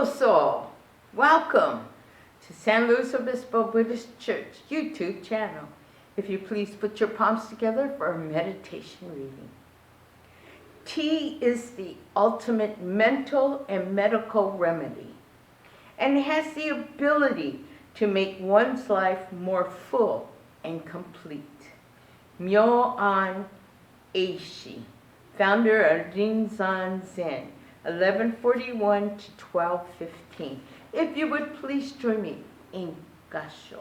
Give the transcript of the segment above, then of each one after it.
Yokoso! Welcome to San Luis Obispo Buddhist Church YouTube channel. If you please put your palms together for a meditation reading. Tea is the ultimate mental and medical remedy and has the ability to make one's life more full and complete. Myo-an Eishi, founder of Rinzan Zen, 1141 to 1215. If you would please join me in Gasho.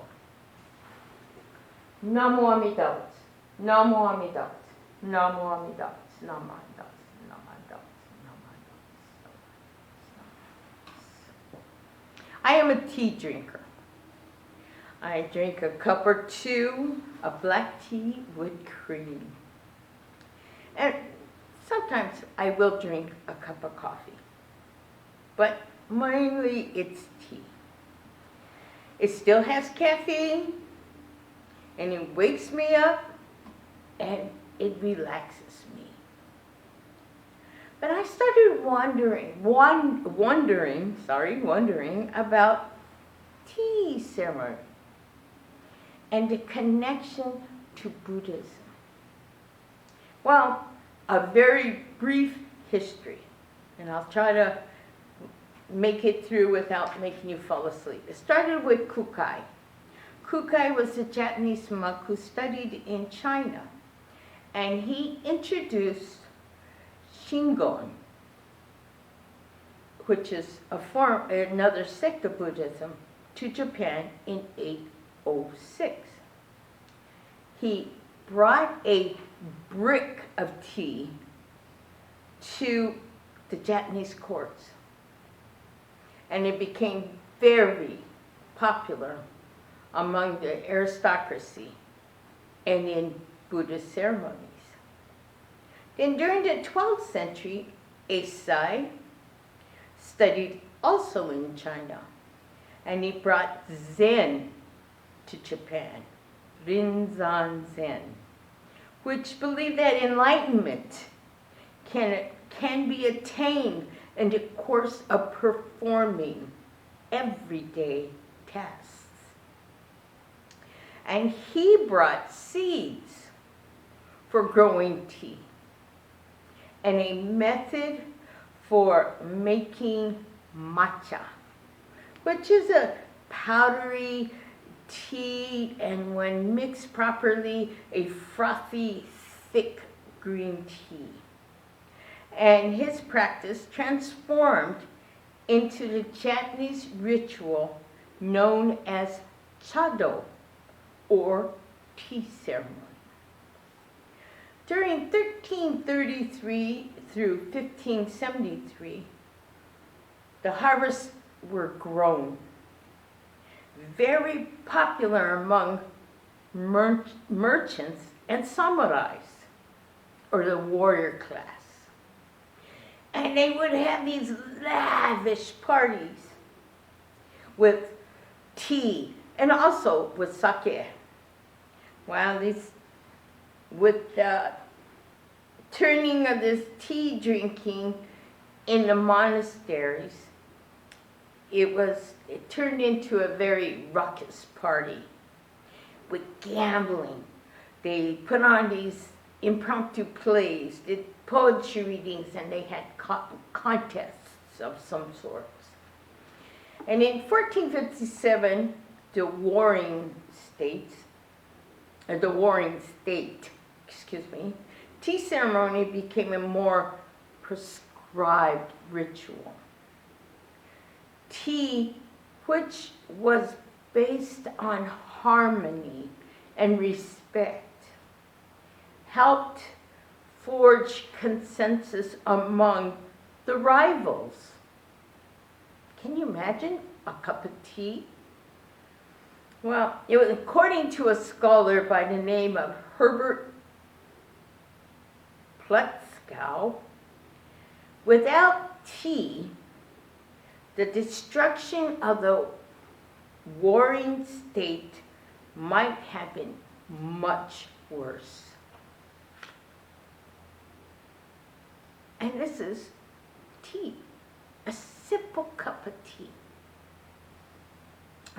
Namo Amida Butsu, Namo Amida Butsu, Namo Amida Butsu, Namo Amida Butsu, Namo Amida Butsu, Namo Amida Butsu. I am a tea drinker. I drink a cup or two of black tea with cream. And sometimes I will drink a cup of coffee, but mainly it's tea. It still has caffeine, and it wakes me up, and it relaxes me. But I started wondering about tea ceremony and the connection to Buddhism. Well, a very brief history, and I'll try to make it through without making you fall asleep. It started with Kukai. Kukai was a Japanese monk who studied in China, and he introduced Shingon, which is another sect of Buddhism, to Japan in 806. He brought a brick of tea to the Japanese courts, and it became very popular among the aristocracy and in Buddhist ceremonies. Then during the 12th century, Eisai studied also in China, and he brought Zen to Japan, Rinzan Zen, which believed that enlightenment can be attained in the course of performing everyday tasks. And he brought seeds for growing tea and a method for making matcha, which is a powdery tea, and when mixed properly, a frothy, thick green tea. And his practice transformed into the Japanese ritual known as chado, or tea ceremony. During 1333 through 1573, the harvests were grown, very popular among merchants and samurais, or the warrior class. And they would have these lavish parties with tea and also with sake. Well, with the turning of this tea drinking in the monasteries, it turned into a very ruckus party with gambling. They put on these impromptu plays, did poetry readings, and they had contests of some sorts. And in 1457, the warring state, tea ceremony became a more prescribed ritual. Tea, which was based on harmony and respect, helped forge consensus among the rivals. Can you imagine a cup of tea? Well, it was according to a scholar by the name of Herbert Pleskow, without tea, the destruction of the warring state might have been much worse. And this is tea, a simple cup of tea.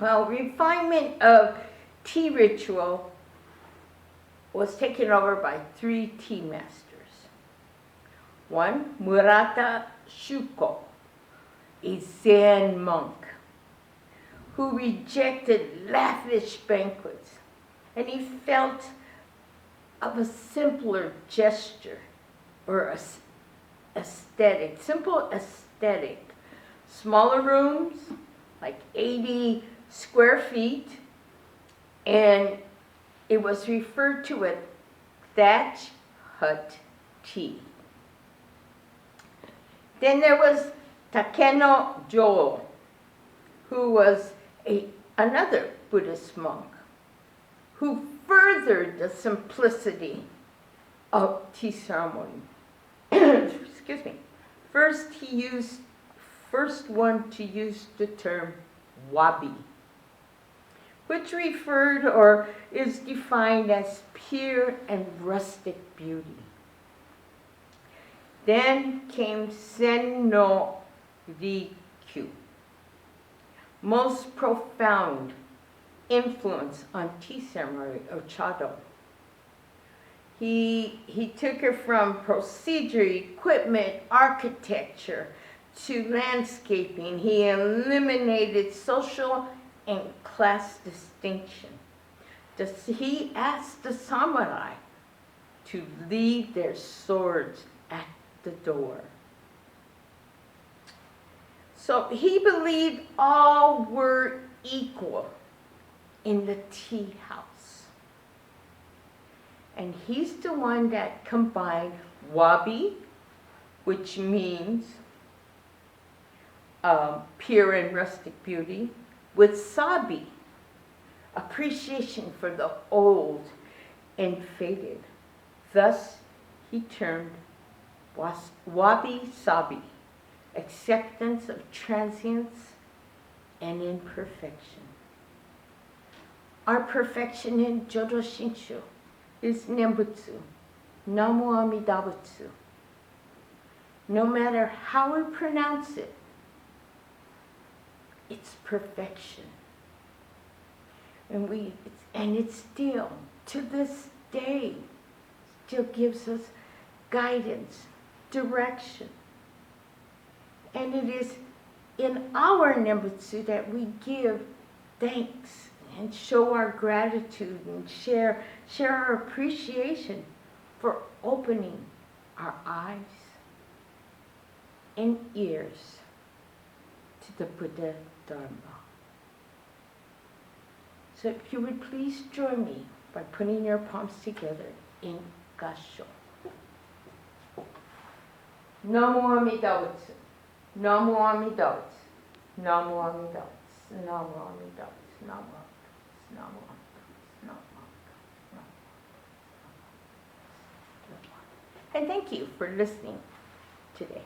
Well, refinement of tea ritual was taken over by 3 tea masters. One, Murata Shuko, a Zen monk who rejected lavish banquets, and he felt of a simpler gesture or aesthetic, simple aesthetic. Smaller rooms, like 80 square feet, and it was referred to as thatch hut tea. Then there was Takeno Joe, who was another Buddhist monk, who furthered the simplicity of tea ceremony. Excuse me. First one to use the term wabi, which referred or is defined as pure and rustic beauty. Then came Sen no Rikyu, most profound influence on tea ceremony or chado. He took her from procedure, equipment, architecture to landscaping. He eliminated social and class distinction. He asked the samurai to leave their swords at the door. So he believed all were equal in the tea house. And he's the one that combined wabi, which means pure and rustic beauty, with sabi, appreciation for the old and faded. Thus, he termed wabi-sabi, acceptance of transience and imperfection. Our perfection in Jodo Shinshu is Nembutsu, Namu Amida Butsu. No matter how we pronounce it, it's perfection. And it still, to this day, still gives us guidance, direction. And it is in our Nembutsu that we give thanks and show our gratitude and share our appreciation for opening our eyes and ears to the Buddha Dharma. So if you would please join me by putting your palms together in Gasho. Namo Amida Butsu. Namo Amida Butsu. Namo Amida Butsu. Namo Amida Butsu. Namo Amida Butsu. Namo Amida Butsu. And thank you for listening today.